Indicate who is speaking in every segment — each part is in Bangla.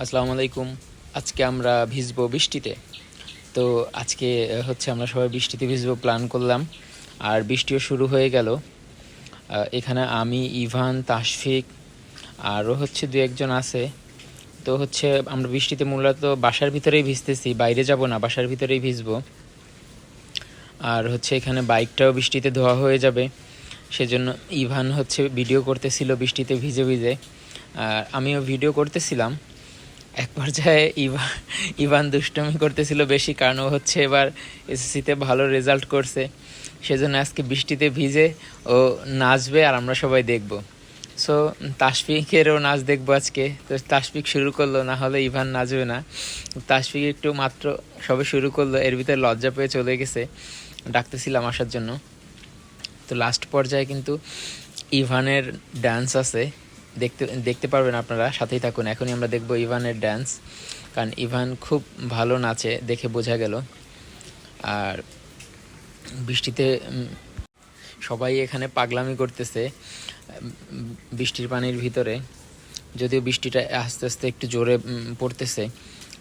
Speaker 1: আসসালামু আলাইকুম। আজকে আমরা ভিজবো বৃষ্টিতে। তো আজকে হচ্ছে আমরা সবাই বৃষ্টিতে ভিজবো প্ল্যান করলাম, আর বৃষ্টিও শুরু হয়ে গেল। এখানে আমি, ইভান, তাশফিক আরও হচ্ছে দু একজন আছে। তো হচ্ছে আমরা বৃষ্টিতে মূলত বাসার ভিতরেই ভিজতেছি, বাইরে যাব না, বাসার ভিতরেই ভিজবো। আর হচ্ছে এখানে বাইকটাও বৃষ্টিতে ধোয়া হয়ে যাবে, সেজন্য ইভান হচ্ছে ভিডিও করতেছিল বৃষ্টিতে ভিজে ভিজে, আর আমিও ভিডিও করতেছিলাম। এক পর্যায়ে ইভান দুষ্টুমি করতেছিল বেশি, কারণ ও হচ্ছে এবার এসএসসিতে ভালো রেজাল্ট করছে, সেজন্য আজকে বৃষ্টিতে ভিজে ও নাচবে আর আমরা সবাই দেখব। সো তাশফিকেরও নাচ দেখবো আজকে। তো তাশফিক শুরু করলো, না হলে ইভান নাচবে না। তাশফিক একটু মাত্র সবে শুরু করলো, এর ভিতরে লজ্জা পেয়ে চলে গেছে, ডাকতেছিলাম আসার জন্য। তো লাস্ট পর্যায়ে কিন্তু ইভানের ডান্স আছে, দেখতে দেখতে পারবেন আপনারা, সাথেই থাকুন। এখনই আমরা দেখব ইভানের ডান্স, কারণ ইভান খুব ভালো নাচে দেখে বোঝা গেল। আর বৃষ্টিতে সবাই এখানে পাগলামি করতেছে বৃষ্টির পানির ভিতরে। যদিও বৃষ্টিটা আস্তে আস্তে একটু জোরে পড়তেছে,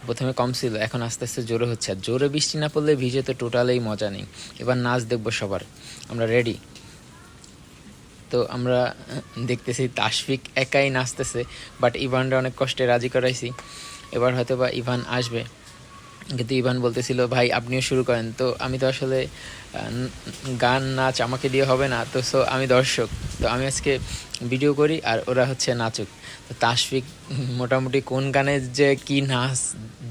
Speaker 1: প্রথমে কম ছিল, এখন আস্তে আস্তে জোরে হচ্ছে। আর জোরে বৃষ্টি না পড়লে ভিজে তো টোটালেই মজা নেই। এবার নাচ দেখবো সবার, আমরা রেডি। তো আমরা দেখতেছি তাশফিক একাই নাচতেছে, বাট ইভানরা অনেক কষ্টে রাজি করাইছি। এবার হয়তো বা ইভান আসবে, কিন্তু ইভান বলতেছিল ভাই আপনিও শুরু করেন। তো আমি তো আসলে গান নাচ আমাকে দিয়ে হবে না, তো সো আমি দর্শক, তো আমি আজকে ভিডিও করি আর ওরা হচ্ছে নাচুক। তো তাশফিক মোটামুটি কোন গানে যে কি নাচ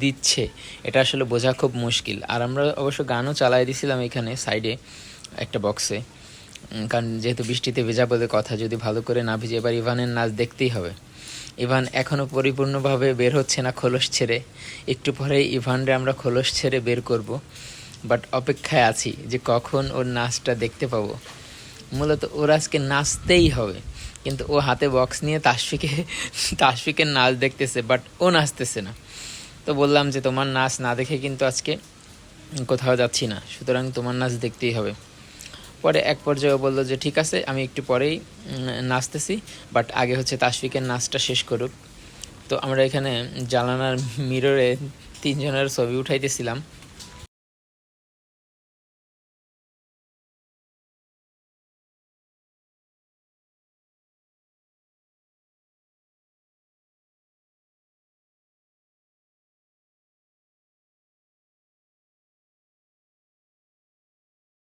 Speaker 1: দিচ্ছে এটা আসলে বোঝা খুব মুশকিল। আর আমরা অবশ্য গানও চালাই দিছিলাম এখানে সাইডে একটা বক্সে, কারণ যেহেতু বৃষ্টিতে ভেজা বলে কথা, যদি ভালো করে না ভিজে। এবার ইভানের নাচ দেখতেই হবে। ইভান এখনও পরিপূর্ণভাবে বের হচ্ছে না খোলস ছেড়ে, একটু পরেই ইভানরে আমরা খোলস ছেড়ে বের করব। বাট অপেক্ষায় আছি যে কখন ওর নাচটা দেখতে পাবো। মূলত ওর আজকে নাচতেই হবে, কিন্তু ও হাতে বক্স নিয়ে তাশফিকের নাচ দেখতেছে, বাট ও নাচতেছে না। তো বললাম যে তোমার নাচ না দেখে কিন্তু আজকে কোথাও যাচ্ছি না, সুতরাং তোমার নাচ দেখতেই হবে। পরে এক পর্যায়ে বললো যে ঠিক আছে, আমি একটু পরেই নাচতেছি, বাট আগে হচ্ছে তাশফিকের নাচটা শেষ করুক। তো আমরা এখানে জানালার মিররে তিনজনের ছবি উঠাইতেছিলাম।